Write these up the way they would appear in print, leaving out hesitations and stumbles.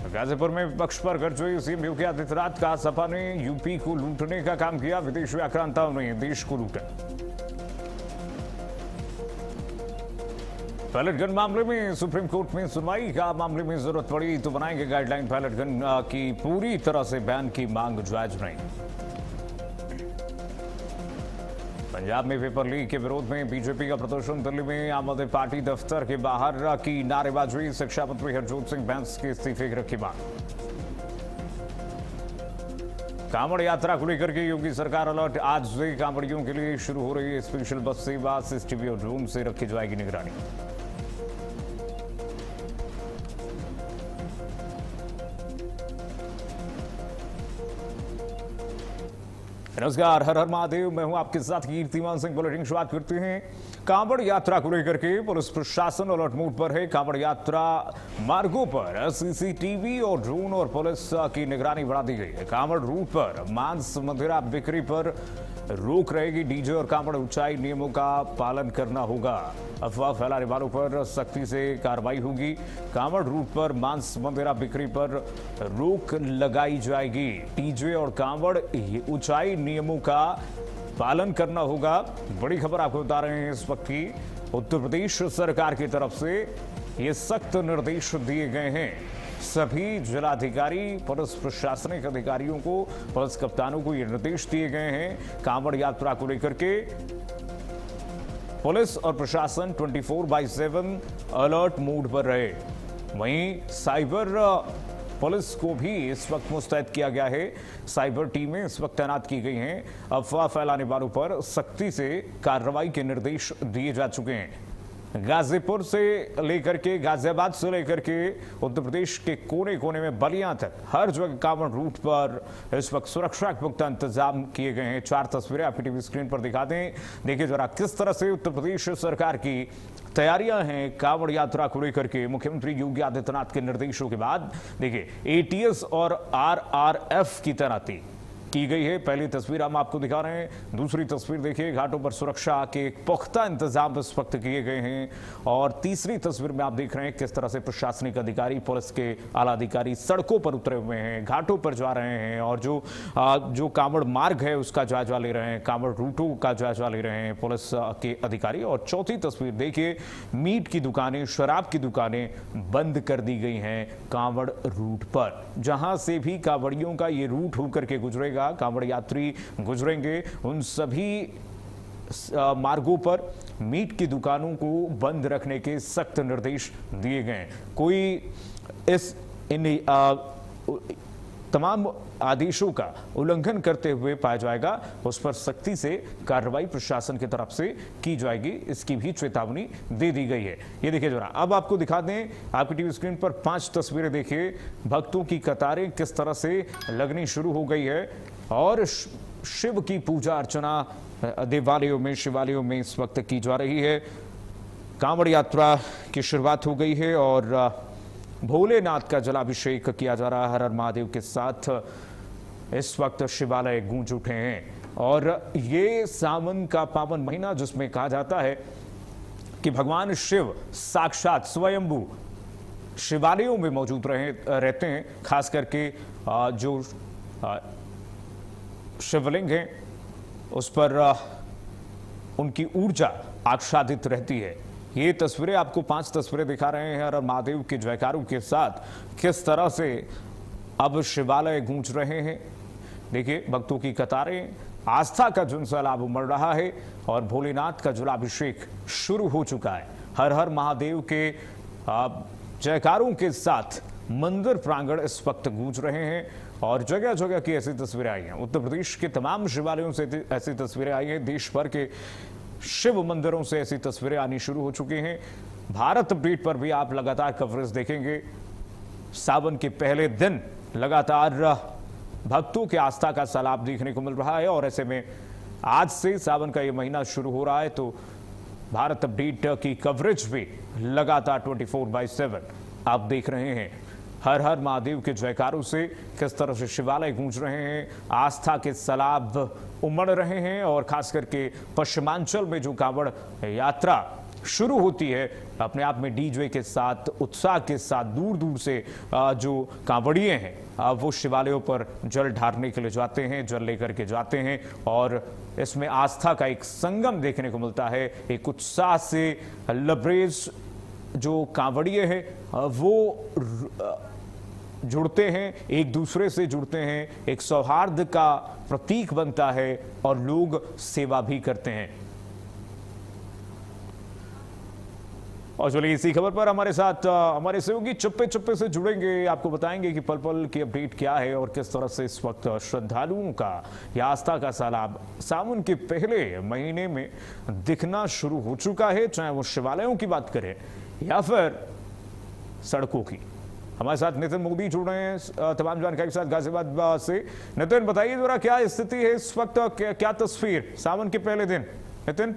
गाजीपुर में विपक्ष पर गर्ज हुई सीएम योगी आदित्यनाथ का सपा ने यूपी को लूटने का काम किया। विदेशी आक्रांताओं ने देश को लूटा। पैलेट गन मामले में सुप्रीम कोर्ट में सुनवाई का मामले में जरूरत पड़ी तो बनाएंगे गाइडलाइन। पैलेट गन की पूरी तरह से बैन की मांग जायज नहीं। पंजाब में पेपर लीक के विरोध में बीजेपी का प्रदर्शन। दिल्ली में आम आदमी पार्टी दफ्तर के बाहर की नारेबाजी। शिक्षा मंत्री हरजोत सिंह बैंस के इस्तीफे की रखी मांग। कांवड़ यात्रा को लेकर के योगी सरकार अलर्ट। आज से कांवड़ियों के लिए शुरू हो रही है स्पेशल बस सेवा। सीसीटीवी और ड्रोन से रखी जाएगी निगरानी। नमस्कार, हर हर महादेव। मैं हूं आपके साथ कीर्तिमान सिंह। बुलेटिन शुरुआत करते हैं। कांवड़ यात्रा को लेकर के पुलिस प्रशासन अलर्ट मोड पर है। कांवड़ यात्रा मार्गों पर सीसीटीवी और ड्रोन और पुलिस की निगरानी बढ़ा दी गई है। कांवड़ रूट पर मांस मदिरा बिक्री पर रोक रहेगी। डीजे और कांवड़ ऊंचाई नियमों का पालन करना होगा। अफवाह फैलाने वालों पर सख्ती से कार्रवाई होगी। कांवड़ रूट पर मांस मदिरा बिक्री पर रोक लगाई जाएगी। डीजे और कांवड़ ऊंचाई नियमों का पालन करना होगा। बड़ी खबर आपको बता रहे हैं इस वक्त की। उत्तर प्रदेश सरकार की तरफ से ये सख्त निर्देश दिए गए हैं। सभी जिलाधिकारी, पुलिस प्रशासनिक अधिकारियों को, पुलिस कप्तानों को ये निर्देश दिए गए हैं। कांवड़ यात्रा को लेकर के पुलिस और प्रशासन 24/7 अलर्ट मोड पर रहे। वहीं साइबर पुलिस को भी इस वक्त मुस्तैद किया गया है। साइबर टीमें इस वक्त तैनात की गई हैं। अफवाह फैलाने वालों पर सख्ती से कार्रवाई के निर्देश दिए जा चुके हैं। गाजीपुर से लेकर के, गाजियाबाद से लेकर के उत्तर प्रदेश के कोने कोने में बलिया तक हर जगह कांवड़ रूट पर इस वक्त सुरक्षा के पुख्ता इंतजाम किए गए हैं। 4 तस्वीरें आपकी टीवी स्क्रीन पर दिखा दें। देखिए जरा किस तरह से उत्तर प्रदेश सरकार की तैयारियां हैं कांवड़ यात्रा को लेकर के। मुख्यमंत्री योगी आदित्यनाथ के निर्देशों के बाद देखिए एटीएस और आरआरएफ की तैनाती की गई है। पहली तस्वीर हम आपको दिखा रहे हैं। दूसरी तस्वीर देखिए, घाटों पर सुरक्षा के पुख्ता इंतजाम इस वक्त किए गए हैं। और तीसरी तस्वीर में आप देख रहे हैं किस तरह से प्रशासनिक अधिकारी, पुलिस के आला अधिकारी सड़कों पर उतरे हुए हैं, घाटों पर जा रहे हैं और जो कांवड़ मार्ग है उसका जायजा ले रहे हैं, कांवड़ रूटों का जायजा ले रहे हैं पुलिस के अधिकारी। और चौथी तस्वीर देखिए, मीट की दुकानें, शराब की दुकानें बंद कर दी गई हैं कांवड़ रूट पर। जहां से भी कांवड़ियों का ये रूट होकर के गुजरेगा, कांवड़ यात्री गुजरेंगे, उन सभी मार्गों पर मीट की दुकानों को बंद रखने के सख्त निर्देश दिए गए हैं। कोई इन तमाम आदेशों का उल्लंघन करते हुए पाया जाएगा, उस पर सख्ती से कार्रवाई प्रशासन की तरफ से की जाएगी। इसकी भी चेतावनी दे दी गई है। ये देखिए जरा, अब आपको दिखा दें आपकी टीवी स्क्रीन पर 5 तस्वीरें देखिए। भक्तों की कतारें किस तरह से लगनी शुरू हो गई है और शिव की पूजा अर्चना देवालयों में, शिवालयों में इस वक्त की जा रही है। कांवड़ यात्रा की शुरुआत हो गई है और भोलेनाथ का जलाभिषेक किया जा रहा है। हर हर महादेव के साथ इस वक्त शिवालय गूंज उठे हैं। और ये सावन का पावन महीना जिसमें कहा जाता है कि भगवान शिव साक्षात स्वयंभू शिवालयों में मौजूद रहते हैं। खास करके जो शिवलिंग है उस पर उनकी ऊर्जा आच्छादित रहती है। ये तस्वीरें आपको 5 तस्वीरें दिखा रहे हैं हर हर महादेव के जयकारों के साथ किस तरह से अब शिवालय गूंज रहे हैं। देखिए भक्तों की कतारें, आस्था का जुन सैलाब उमड़ रहा है और भोलेनाथ का जलाभिषेक शुरू हो चुका है। हर हर महादेव के जयकारों के साथ मंदिर प्रांगण इस वक्त गूंज रहे हैं और जगह जगह की ऐसी तस्वीरें आई हैं। उत्तर प्रदेश के तमाम शिवालयों से ऐसी तस्वीरें आई हैं। देश भर के शिव मंदिरों से ऐसी तस्वीरें आनी शुरू हो चुकी हैं। भारत अपडेट पर भी आप लगातार कवरेज देखेंगे। सावन के पहले दिन लगातार भक्तों के आस्था का सैलाब देखने को मिल रहा है और ऐसे में आज से सावन का ये महीना शुरू हो रहा है तो भारत अपडेट की कवरेज भी लगातार 24/7 आप देख रहे हैं। हर हर महादेव के जयकारों से किस तरह से शिवालय गूंज रहे हैं, आस्था के सैलाब उमड़ रहे हैं और खास करके पश्चिमांचल में जो कांवड़ यात्रा शुरू होती है, अपने आप में डीजे के साथ, उत्साह के साथ दूर दूर से जो कांवड़िए हैं वो शिवालयों पर जल ढारने के लिए जाते हैं, जल लेकर के जाते हैं और इसमें आस्था का एक संगम देखने को मिलता है। एक उत्साह से लबरेज जो कांवड़िए हैं वो जुड़ते हैं, एक दूसरे से जुड़ते हैं, एक सौहार्द का प्रतीक बनता है और लोग सेवा भी करते हैं। और चलिए इसी खबर पर हमारे साथ हमारे सहयोगी चुप्पे चुप्पे से जुड़ेंगे, आपको बताएंगे कि पल पल की अपडेट क्या है और किस तरह से इस वक्त श्रद्धालुओं का यह आस्था का सैलाब सावन के पहले महीने में दिखना शुरू हो चुका है, चाहे वो शिवालयों की बात करें या फिर सड़कों की। हमारे साथ नितिन मोदी जुड़ रहे हैं तमाम जानकारी के साथ गाजियाबाद से। नितिन बताइए जरा क्या स्थिति है इस वक्त, क्या तस्वीर सावन के पहले दिन। नितिन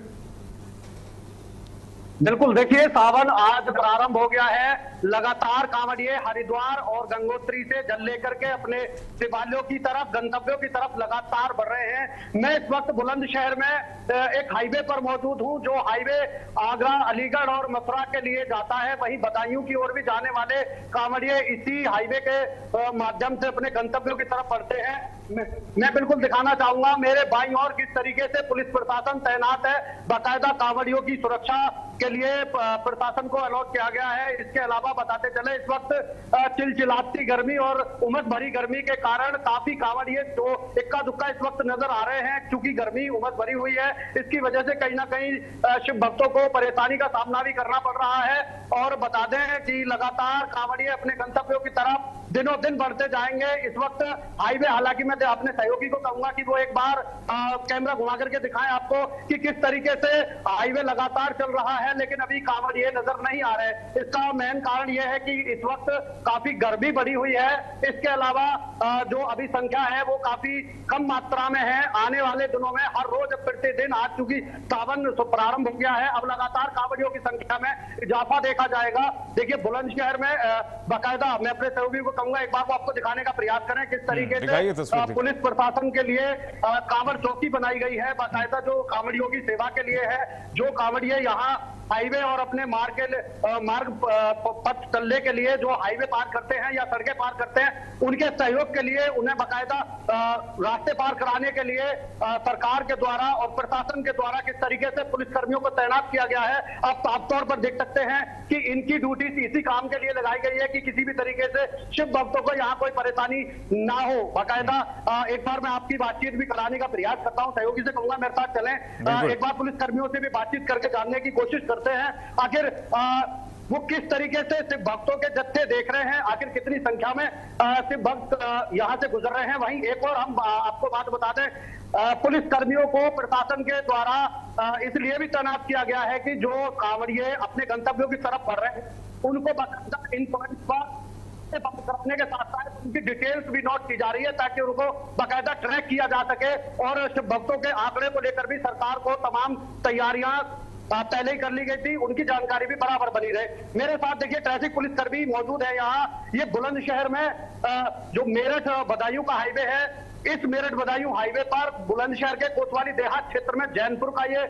बिल्कुल, देखिए सावन आज प्रारंभ हो गया है। लगातार कांवड़िए हरिद्वार और गंगोत्री से जल लेकर के अपने शिवालयों की तरफ, गंतव्यों की तरफ लगातार बढ़ रहे हैं। मैं इस वक्त बुलंदशहर में एक हाईवे पर मौजूद हूं, जो हाईवे आगरा, अलीगढ़ और मथुरा के लिए जाता है। वहीं बदायूं की ओर भी जाने वाले कांवड़िए इसी हाईवे के माध्यम से अपने गंतव्यों की तरफ बढ़ते हैं। मैं बिल्कुल दिखाना चाहूंगा मेरे बाईं ओर किस तरीके से पुलिस प्रशासन तैनात है। बाकायदा कांवड़ियों की सुरक्षा के लिए प्रशासन को अलॉट किया गया है। इसके अलावा बताते चले इस वक्त चिलचिलाती गर्मी और उमस भरी गर्मी के कारण काफी कांवड़िए जो इक्का दुक्का इस वक्त नजर आ रहे हैं। क्योंकि गर्मी उमस भरी हुई है, इसकी वजह से कहीं ना कहीं शिव भक्तों को परेशानी का सामना भी करना पड़ रहा है। और बता दें कि लगातार कांवड़िए अपने गंतव्यों की तरफ दिनों दिन बढ़ते जाएंगे। इस वक्त हाईवे, हालांकि मैं अपने सहयोगी को कहूंगा कि वो एक बार कैमरा घुमा करके दिखाएं आपको कि किस तरीके से हाईवे लगातार चल रहा है, लेकिन अभी कांवड़िए नजर नहीं आ रहे। इसका मेन कारण यह है कि इस वक्त काफी गर्मी बढ़ी हुई है। इसके अलावा जो अभी संख्या है वो काफी कम मात्रा में है। आने वाले दिनों में हर रोज प्रतिदिन, आज चूंकि सावन प्रारंभ हो गया है, अब लगातार कांवड़ियों की संख्या में इजाफा देखा जाएगा। देखिए बुलंदशहर में बाकायदा मैं अपने सहयोगी को कहूंगा एक बार वो आपको दिखाने का प्रयास करें किस तरीके से पुलिस प्रशासन के लिए कांवड़ चौकी बनाई गई है, बाकायदा जो कांवड़ियों की सेवा के लिए है। जो कांवड़िए यहाँ हाईवे और अपने मार्ग पथ चलने के लिए जो हाईवे पार करते हैं या सड़कें पार करते हैं, उनके सहयोग के लिए उन्हें बाकायदा रास्ते पार कराने के लिए सरकार के द्वारा और प्रशासन के द्वारा किस तरीके से पुलिस कर्मियों को तैनात किया गया है। आप साफ तौर पर देख सकते हैं कि इनकी ड्यूटी इसी काम के लिए लगाई गई है कि किसी भी तरीके से शिव भक्तों को यहाँ कोई परेशानी ना हो। बाकायदा एक बार मैं आपकी बातचीत भी कराने का प्रयास करता हूँ, सहयोगी से कहूंगा मेरे साथ चलें। एक बार पुलिस कर्मियों से भी बातचीत करके जानने की कोशिश करते हैं आखिर वो किस तरीके से शिव भक्तों के जत्थे देख रहे हैं, आखिर कितनी संख्या में शिव भक्त यहाँ से गुजर रहे हैं। वहीं एक और हम आपको बात बता दें, पुलिस कर्मियों को प्रशासन के द्वारा इसलिए भी तैनात किया गया है कि जो कांवड़िए अपने गंतव्यों की तरफ बढ़ रहे हैं उनको इन पॉइंट्स पर बंद कराने के साथ साथ उनकी डिटेल्स भी नोट की जा रही है ताकि उनको बाकायदा ट्रैक किया जा सके। और शिव भक्तों के आंकड़े को लेकर भी सरकार को तमाम तैयारियां पहले ही कर ली गई थी, उनकी जानकारी भी बराबर बनी रहे। मेरे साथ देखिए ट्रैफिक पुलिस कर्मी मौजूद है यहाँ। ये बुलंदशहर में जो मेरठ बदायूं का हाईवे है, इस मेरठ बदायूं हाईवे पर बुलंदशहर के कोतवाली देहात क्षेत्र में जैनपुर का ये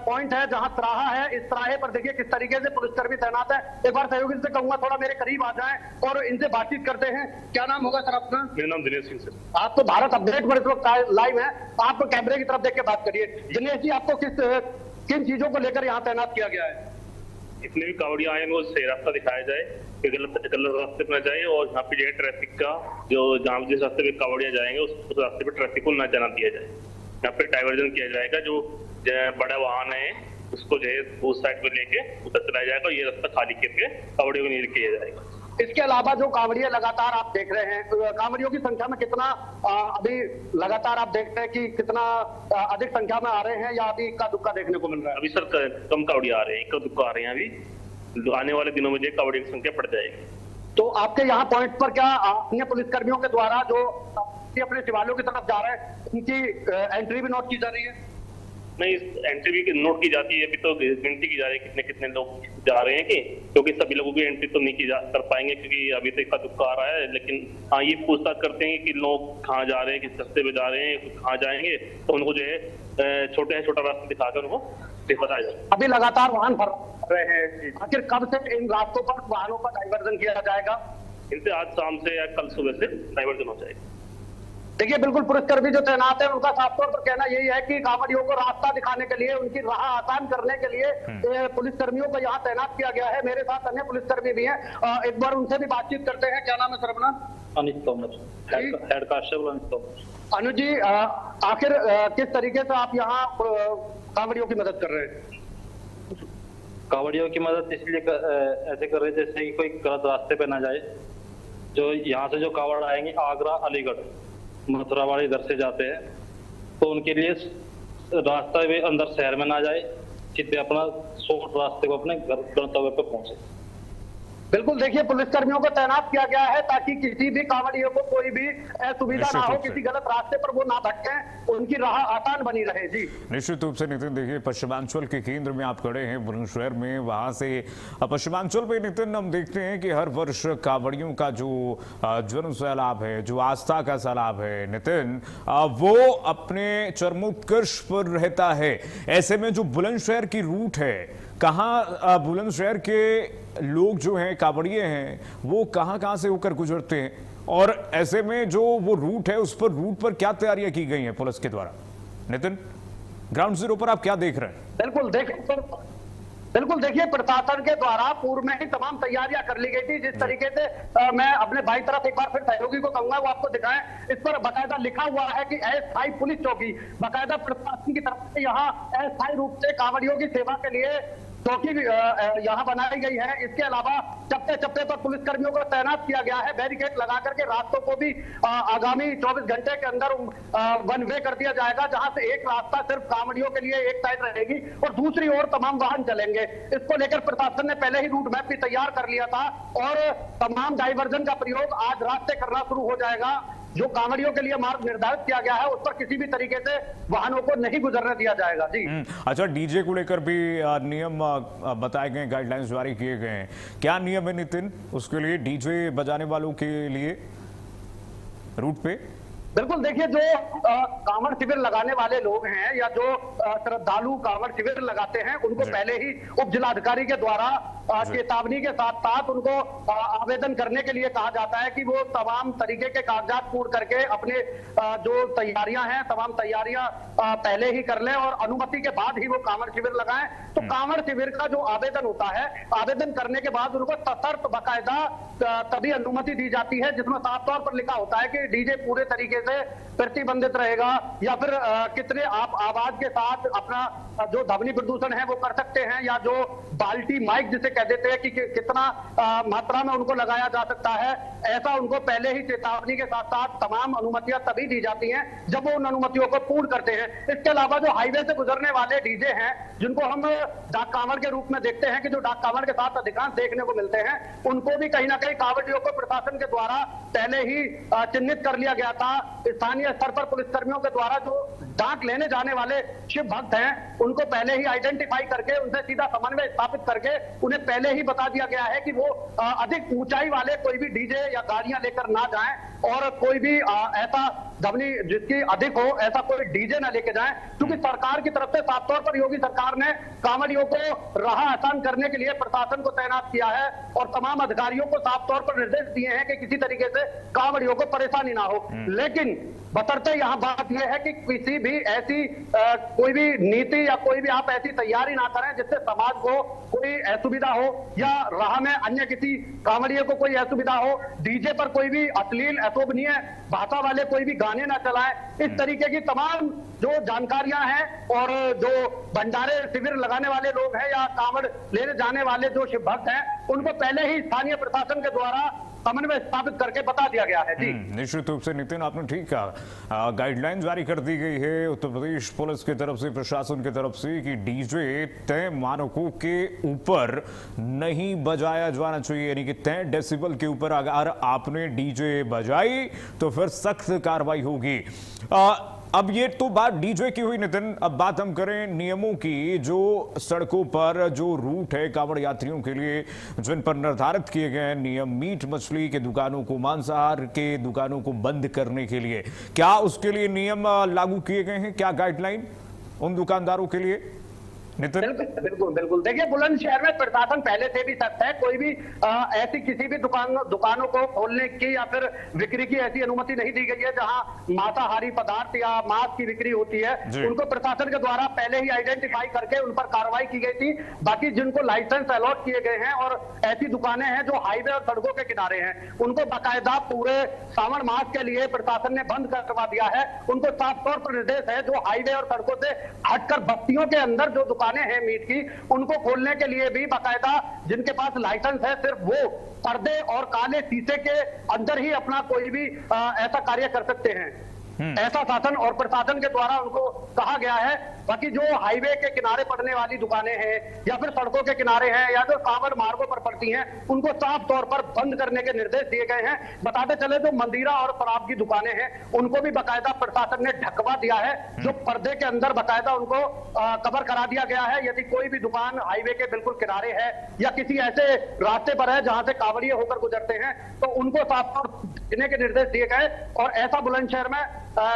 पॉइंट है जहां त्राहा है। इस त्राहे पर देखिए किस तरीके से पुलिसकर्मी तैनात है। एक बार सहयोगी से कहूंगा थोड़ा मेरे करीब आ जाएं और इनसे बातचीत करते हैं। क्या नाम होगा सर आपका? मेरा नाम दिनेश सिंह सर। आप तो भारत अपडेट पर इस वक्त लाइव है, आप कैमरे की तरफ देख के बात करिए। दिनेश जी, आपको किन चीजों को लेकर यहाँ तैनात किया गया है? जितने भी कांवड़िया आए वो सही रास्ता दिखाया जाए, गलत रास्ते पर न जाए। और यहाँ पे जो है ट्रैफिक का जो जहाँ जिस रास्ते पे कांवड़िया जाएंगे उस रास्ते पे ट्रैफिक को न जाना दिया जाए। यहाँ पे डाइवर्जन किया जाएगा, जो बड़ा वाहन है उसको जो है उस साइड पे लेके उधर चलाया जाएगा। ये रास्ता खाली करके कांवड़ियों को नहीं किया जाएगा। इसके अलावा जो कांवड़िए लगातार आप देख रहे हैं, कांवड़ियों की संख्या में कितना अभी लगातार आप देखते हैं कि कितना अधिक संख्या में आ रहे हैं या अभी इक्का दुक्का देखने को मिल रहा है? अभी सर कम कांवड़िया आ रहे हैं, इक्का दुक्का आ रहे हैं। अभी आने वाले दिनों में जो कांवड़ियों की संख्या बढ़ जाएगी। तो आपके यहाँ पॉइंट पर क्या अन्य पुलिसकर्मियों के द्वारा जो अपने शिवालयों की तरफ जा रहे हैं उनकी एंट्री भी नोट की जा रही है? नहीं, एंट्री भी नोट की जाती है। अभी तो गिनती की जा रही है कितने कितने लोग जा रहे हैं कि, क्योंकि सभी लोगों की एंट्री तो नहीं कर पाएंगे क्योंकि अभी तो इक्का दुक्का आ रहा है। लेकिन हाँ, ये पूछताछ करते हैं कि लोग कहाँ जा रहे हैं, किस रास्ते पे जा रहे हैं, कहाँ जाएंगे, तो उनको जो है छोटा रास्ता दिखाकर उनको बताया जाए। अभी लगातार वाहन रहे हैं, आखिर कब से इन रास्तों पर वाहनों का डाइवर्जन किया जाएगा? इनसे आज शाम से या कल सुबह से डाइवर्जन हो जाएगा। देखिए, बिल्कुल पुलिसकर्मी जो तैनात है उनका साफ तौर पर कहना यही है कि कांवड़ियों को रास्ता दिखाने के लिए, उनकी राह आसान करने के लिए पुलिसकर्मियों को यहाँ तैनात किया गया है। मेरे साथ अन्य पुलिसकर्मी भी हैं, एक बार उनसे भी बातचीत करते हैं। क्या नाम है सर अपना? Anit Tomar, head constable Anit Tomar. अनुज जी, आखिर किस तरीके से आप यहाँ कांवड़ियों की मदद कर रहे हैं? कांवड़ियों की मदद इसलिए ऐसे कर रहे जैसे कि कोई गलत रास्ते पे ना जाए। जो यहाँ से जो कांवड़ आएंगे आगरा, अलीगढ़, मथुरा वाले इधर से जाते हैं, तो उनके लिए रास्ता भी अंदर शहर में ना जाए, सीधे अपना शॉर्ट रास्ते को अपने गंतव्य पे पहुंचे। बिल्कुल, देखिए पुलिसकर्मियों को तैनात किया गया है ताकि किसी भी कांवड़ियों को कोई भी असुविधा ना हो, किसी गलत रास्ते पर वो ना भटकें, उनकी राह आसान बनी रहे। जी निश्चित रूप से नितिन, देखिए पश्चिमांचल के केंद्र में आप खड़े हैं बुलंदशहर में, वहां से पश्चिमांचल पे नितिन हम देखते हैं कि हर वर्ष कांवड़ियों का जो जन सैलाब है, जो आस्था का सैलाब है नितिन, वो अपने चरमोत्कर्ष पर रहता है। ऐसे में जो बुलंदशहर की रूट है, कहाँ बुलंदशहर के लोग जो हैं, कांवड़िए हैं, वो कहाँ से होकर गुजरते हैं, और ऐसे में जो वो रूट है उस पर रूट पर क्या तैयारियां की गई हैं पुलिस के द्वारा? नितिन, ग्राउंड जीरो पर आप क्या देख रहे हैं? बिल्कुल देखिए, प्रशासन के द्वारा पूर्व में ही तमाम तैयारियां कर ली गई थी। जिस तरीके से मैं अपने भाई तरफ एक बार फिर सहयोगी को कहूंगा वो आपको दिखाएं, इस पर बाकायदा लिखा हुआ है कि अस्थायी पुलिस चौकी, बाकायदा प्रशासन की तरफ से यहाँ अस्थायी रूप से कांवड़ियों की सेवा के लिए चौकी यहाँ बनाई गई है। इसके अलावा चप्पे चप्पे पर पुलिसकर्मियों को तैनात किया गया है, बैरिकेड लगा करके रास्तों को भी आगामी 24 घंटे के अंदर वन वे कर दिया जाएगा, जहां से एक रास्ता सिर्फ कांवड़ियों के लिए एक साइड रहेगी और दूसरी ओर तमाम वाहन चलेंगे। इसको लेकर प्रशासन ने पहले ही रूट मैप भी तैयार कर लिया था और तमाम डाइवर्जन का प्रयोग आज रात से करना शुरू हो जाएगा। जो कांवड़ियों के लिए मार्ग निर्धारित किया गया है उस पर किसी भी तरीके से वाहनों को नहीं गुजरने दिया जाएगा। जी अच्छा, डीजे को लेकर भी नियम बताए गए, गाइडलाइंस जारी किए गए हैं, क्या नियम है नितिन उसके लिए, डीजे बजाने वालों के लिए रूट पे? बिल्कुल देखिए, जो कांवड़ शिविर लगाने वाले लोग हैं या जो श्रद्धालु कांवड़ शिविर लगाते हैं उनको पहले ही उप जिलाधिकारी के द्वारा चेतावनी के साथ साथ उनको आवेदन करने के लिए कहा जाता है कि वो तमाम तरीके के कागजात पूर्ण करके अपने जो तैयारियां हैं तमाम तैयारियां पहले ही कर लें और अनुमति के बाद ही वो कांवड़ शिविर लगाएं। तो कांवड़ शिविर का जो आवेदन होता है, आवेदन करने के बाद उनको सशर्त बाकायदा तभी अनुमति दी जाती है जिसमें साफ तौर पर लिखा होता है कि डीजे पूरे तरीके से प्रतिबंधित रहेगा या फिर कितने आप आवाज के साथ अपना जो ध्वनि प्रदूषण है वो कर सकते हैं, या जो बाल्टी माइक जिसे कह देते हैं कि कितना मात्रा में उनको लगाया जा सकता है, ऐसा उनको पहले ही चेतावनी के साथ साथ तमाम अनुमतियां तभी दी जाती हैं जब वो उन अनुमतियों को पूर्ण करते हैं। इसके अलावा जो हाईवे से गुजरने वाले डीजे हैं जिनको हम डाक कांवड़ के रूप में देखते हैं कि जो डाक कांवड़ के साथ अधिकांश देखने को मिलते हैं, उनको भी कहीं ना कहीं कांवड़ियों को प्रशासन के द्वारा पहले ही चिन्हित कर लिया गया था। स्थानीय स्तर पर पुलिसकर्मियों के द्वारा जो डाक लेने जाने वाले शिव भक्त हैं उनको पहले ही आइडेंटिफाई करके उनसे सीधा समन्वय स्थापित करके उन्हें पहले ही बता दिया गया है कि वो अधिक ऊंचाई वाले कोई भी डीजे या गाड़ियां लेकर ना जाएं और कोई भी ऐसा ध्वनि जिसकी अधिक हो ऐसा कोई डीजे ना लेके जाएं, क्योंकि सरकार की तरफ से साफ तौर पर योगी सरकार ने कांवड़ियों को राह आसान करने के लिए प्रशासन को तैनात किया है और तमाम अधिकारियों को साफ तौर पर निर्देश दिए हैं कि किसी तरीके से कांवड़ियों को परेशानी ना हो। लेकिन बशर्ते यहाँ बात यह है कि किसी भी ऐसी कोई भी नीति या कोई भी आप ऐसी तैयारी ना करें जिससे समाज को कोई असुविधा हो या राह में अन्य किसी कांवड़िए को कोई असुविधा हो, डीजे पर कोई भी अश्लील अशोभनीय भाषा वाले कोई भी गाने ना चलाएं। इस तरीके की तमाम जो जानकारियां हैं और जो भंडारे शिविर लगाने वाले लोग हैं या कांवड़ लेने जाने वाले जो शिव भक्त हैं उनको पहले ही स्थानीय प्रशासन के द्वारा समन्वय स्थापित करके बता दिया गया है। जी निश्चित रूप से नितिन, आपने ठीक कहा, गाइडलाइन जारी कर दी गई है उत्तर प्रदेश पुलिस की तरफ से, प्रशासन की तरफ से कि डीजे तय मानकों के ऊपर नहीं बजाया जाना चाहिए, यानी कि तय डेसिबल के ऊपर अगर आपने डीजे बजाई तो फिर सख्त कार्रवाई होगी। अब ये तो बात डीजे की हुई नितिन, अब बात हम करें नियमों की। जो सड़कों पर जो रूट है कांवड़ यात्रियों के लिए जिन पर निर्धारित किए गए नियम, मीट मछली के दुकानों को, मांसाहार के दुकानों को बंद करने के लिए, क्या उसके लिए नियम लागू किए गए हैं? क्या गाइडलाइन उन दुकानदारों के लिए? नितिन, बिल्कुल बिल्कुल देखिए, बुलंदशहर में प्रशासन पहले से भी सख्त है। कोई भी ऐसी किसी भी दुकानों को खोलने की या फिर बिक्री की ऐसी अनुमति नहीं दी गई है जहां मांसाहारी पदार्थ या मांस की बिक्री होती है। उनको प्रशासन के द्वारा पहले ही आइडेंटिफाई करके उन पर कार्रवाई की गई थी। बाकी जिनको लाइसेंस अलॉट किए गए हैं और ऐसी दुकानें हैं जो हाईवे और सड़कों के किनारे हैं, उनको बाकायदा पूरे सावन मास के लिए प्रशासन ने बंद करवा दिया है। उनको साफ तौर पर निर्देश है जो हाईवे और सड़कों से हटकर बस्तियों के अंदर जो दुकानें हैं मीट की, उनको खोलने के लिए भी बाकायदा जिनके पास लाइसेंस है सिर्फ वो पर्दे और काले शीशे के अंदर ही अपना कोई भी ऐसा कार्य कर सकते हैं। ऐसा शासन और प्रशासन के द्वारा उनको कहा गया है। बाकी जो हाईवे के किनारे पड़ने वाली दुकानें हैं या फिर सड़कों के किनारे हैं या जो कांवड़ मार्गों पर पड़ती हैं, उनको साफ तौर पर बंद करने के निर्देश दिए गए हैं। बताते चले जो मंदिरा और शराब की दुकानें हैं उनको भी बाकायदा प्रशासन ने ढकवा दिया है। जो पर्दे के अंदर बाकायदा उनको कवर करा दिया गया है। यदि कोई भी दुकान हाईवे के बिल्कुल किनारे है या किसी ऐसे रास्ते पर है जहां से कांवड़िए होकर गुजरते हैं तो उनको साफ तौर देने के निर्देश दिए गए। और ऐसा बुलंदशहर में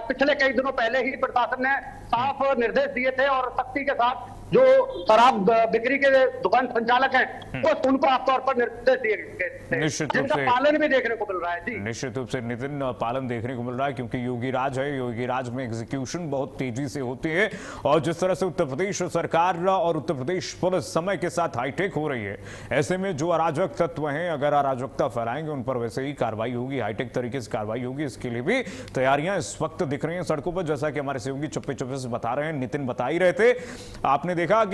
पिछले कई दिनों पहले ही प्रशासन ने साफ निर्देश दिए थे और सख्ती के साथ जो शराब बिक्री के दुकान संचालक हैं वो उनको साफ तौर पर निर्देश दिए गए थे, जिनका पालन भी देखने को मिल रहा है। जी निश्चित रूप से नितिन, पालन देखने को मिल रहा है क्योंकि योगी राज है। योगी राज में एग्जीक्यूशन बहुत तेजी से होती है और जिस तरह से उत्तर प्रदेश सरकार और उत्तर प्रदेश पुलिस समय के साथ हाईटेक हो रही है, ऐसे में जो अराजक तत्व हैं अगर अराजकता फैलाएंगे उन पर वैसे ही कार्रवाई होगी, हाईटेक तरीके से कार्रवाई होगी। इसके लिए भी तैयारियां इस वक्त दिख रही हैं सड़कों पर, जैसा कि हमारे सहयोगी चुप्पे चुप्पे से बता रहे हैं, नितिन बता ही रहे थे। आपने देखा कि